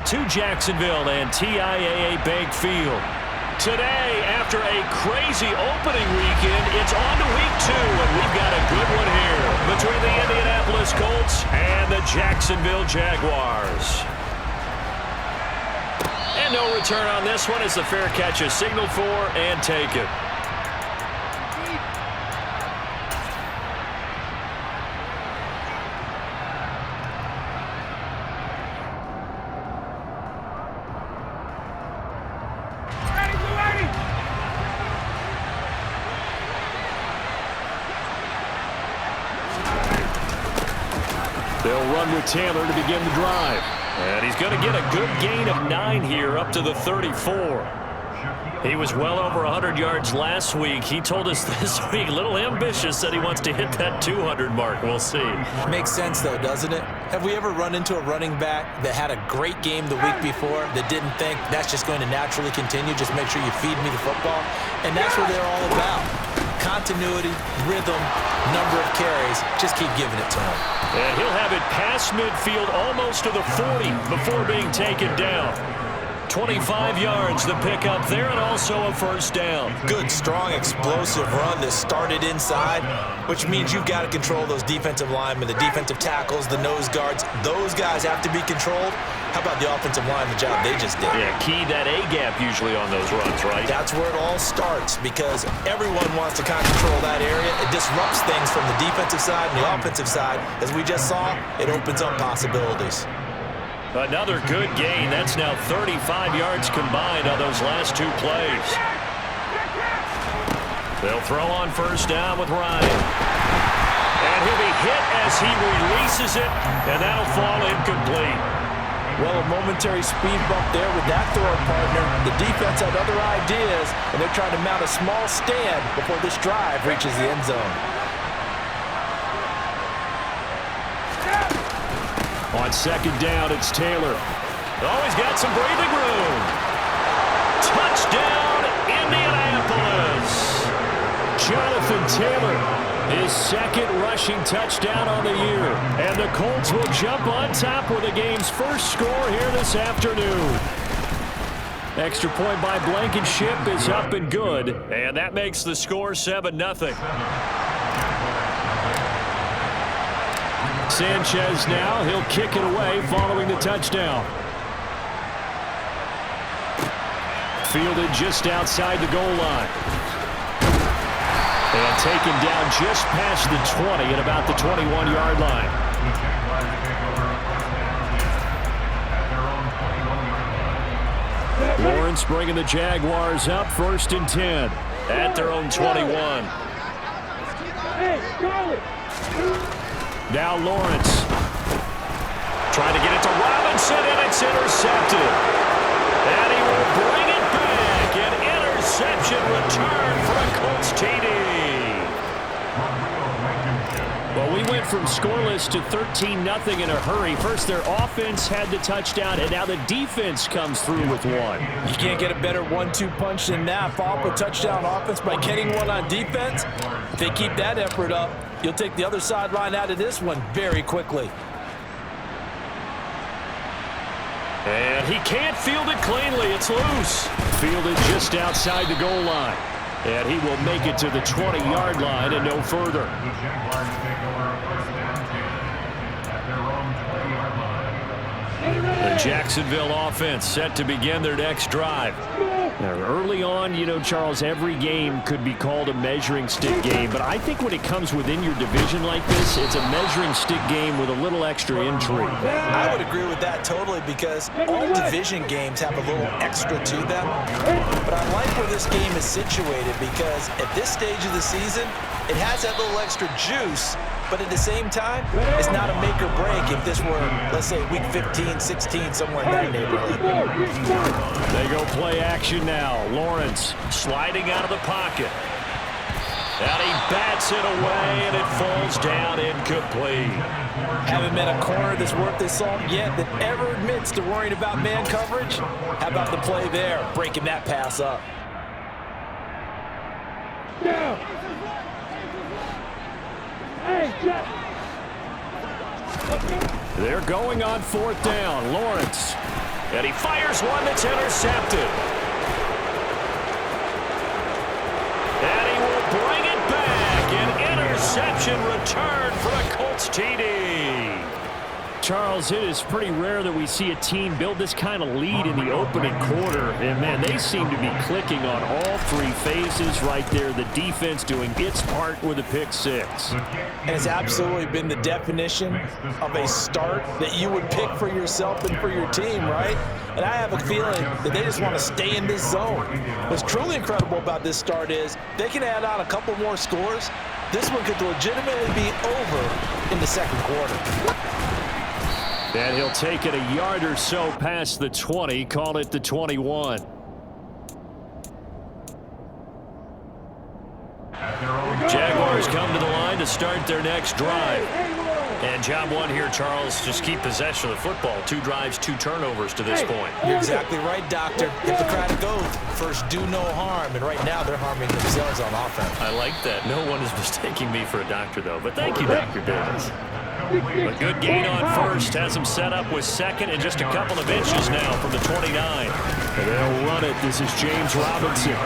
to Jacksonville and TIAA Bank Field. Today, after a crazy opening weekend, it's on to week 2, and we've got a good one here between the Indianapolis Colts and the Jacksonville Jaguars. And no return on this one as the fair catch is signaled for and taken. They'll run with Taylor to begin the drive. And he's going to get a good gain of 9 here up to the 34. He was well over 100 yards last week. He told us this week, a little ambitious, said he wants to hit that 200 mark. We'll see. Makes sense, though, doesn't it? Have we ever run into a running back that had a great game the week before that didn't think that's just going to naturally continue? Just make sure you feed me the football. And that's what they're all about. Continuity, rhythm, number of carries. Just keep giving it to him. And he'll have it past midfield almost to the 40 before being taken down. 25 yards the pickup there, and also a first down. Good, strong, explosive run that started inside, which means you've got to control those defensive linemen, the defensive tackles, the nose guards. Those guys have to be controlled. How about the offensive line, the job they just did? Yeah, key that A-gap usually on those runs, right? That's where it all starts, because everyone wants to kind of control that area. It disrupts things from the defensive side and the offensive side. As we just saw, it opens up possibilities. Another good gain. That's now 35 yards combined on those last 2 plays. They'll throw on first down with Ryan. And he'll be hit as he releases it, and that'll fall incomplete. Well, a momentary speed bump there with that throwing partner. The defense had other ideas, and they're trying to mount a small stand before this drive reaches the end zone. On second down, it's Taylor. Oh, he's got some breathing room. Touchdown, Indianapolis. Jonathan Taylor, his second rushing touchdown on the year. And the Colts will jump on top with the game's first score here this afternoon. Extra point by Blankenship is up and good. And that makes the score 7-0. Sanchez now, he'll kick it away following the touchdown. Fielded just outside the goal line. And taken down just past the 20 at about the 21-yard line. Lawrence bringing the Jaguars up 1st and 10 at their own 21. Now Lawrence trying to get it to Robinson, and it's intercepted. And he will bring it back. An interception return for a Colts TD. Well, we went from scoreless to 13-0 in a hurry. First, their offense had the touchdown, and now the defense comes through with one. You can't get a better 1-2 punch than that. Follow up a touchdown offense by getting one on defense. If they keep that effort up, you'll take the other sideline out of this one very quickly. And he can't field it cleanly. It's loose. Fielded just outside the goal line. And he will make it to the 20-yard line and no further. The Jacksonville offense set to begin their next drive. Now, early on, you know, Charles, every game could be called a measuring stick game, but I think when it comes within your division like this, it's a measuring stick game with a little extra intrigue. I would agree with that totally, because all division games have a little extra to them. But I like where this game is situated, because at this stage of the season, it has that little extra juice. But at the same time, it's not a make or break if this were, let's say, week 15, 16, somewhere in that neighborhood. They go play action now. Lawrence sliding out of the pocket. And he bats it away, and it falls down incomplete. Haven't met a corner that's worth this salt yet that ever admits to worrying about man coverage. How about the play there, breaking that pass up? They're going on 4th down. Lawrence And he fires one that's intercepted. And he will bring it back. An interception return for a Colts TD. Charles, it is pretty rare that we see a team build this kind of lead in the opening quarter. And, man, they seem to be clicking on all three phases right there. The defense doing its part with a pick six. And it's absolutely been the definition of a start that you would pick for yourself and for your team, right? And I have a feeling that they just want to stay in this zone. What's truly incredible about this start is they can add on a couple more scores. This one could legitimately be over in the second quarter. And he'll take it a yard or so past the 20, call it the 21. Jaguars come to the line to start their next drive. And job one here, Charles, just keep possession of the football. 2 drives, 2 turnovers to this point. You're exactly right, Doctor. Hippocratic oath. First, do no harm. And right now, they're harming themselves on offense. I like that. No one is mistaking me for a doctor, though. But thank you, Dr. Davis. A good gain on first. Has him set up with second and just a couple of inches now from the 29. And they'll run it. This is James Robinson.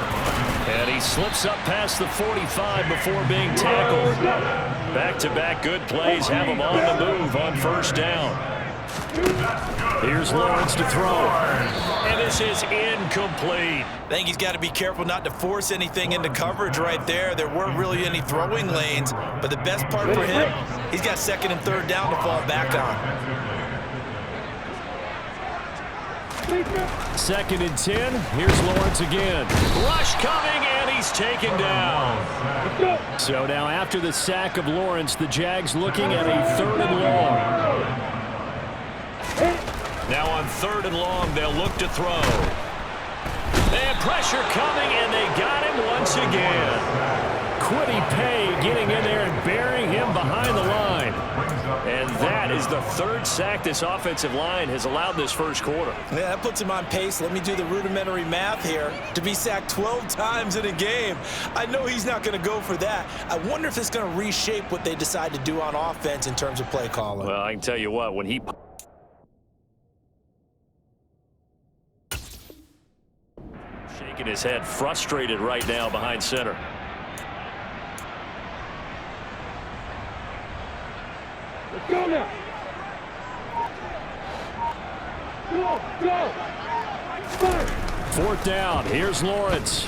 And he slips up past the 45 before being tackled. Back-to-back good plays have him on the move on first down. Here's Lawrence to throw. And this is incomplete. I think he's got to be careful not to force anything into coverage right there. There weren't really any throwing lanes, but the best part for him, he's got second and third down to fall back on. Second and 10. Here's Lawrence again. Rush coming, and he's taken down. So now after the sack of Lawrence, the Jags looking at a third and long. Now on third and long, they'll look to throw. They have pressure coming, and they got him once again. Quiddy Pay getting in there and burying him behind the line. And that is the third sack this offensive line has allowed this first quarter. Yeah, that puts him on pace. Let me do the rudimentary math here. To be sacked 12 times in a game, I know he's not going to go for that. I wonder if it's going to reshape what they decide to do on offense in terms of play calling. Well, I can tell you what, when he... shaking his head, frustrated right now behind center. Let's go now. Go. Fourth down. Here's Lawrence.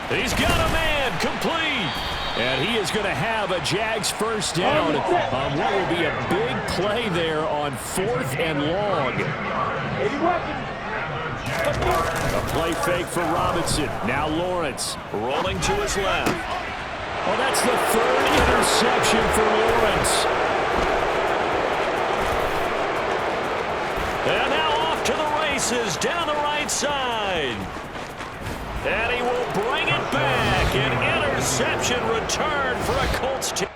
He's got a man complete. And he is going to have a Jags first down on what will be a big play there on fourth and long. A play fake for Robinson. Now Lawrence rolling to his left. Oh, that's the third interception for Lawrence. And now off to the races down the right side. And he will bring it back. An interception return for a Colts team.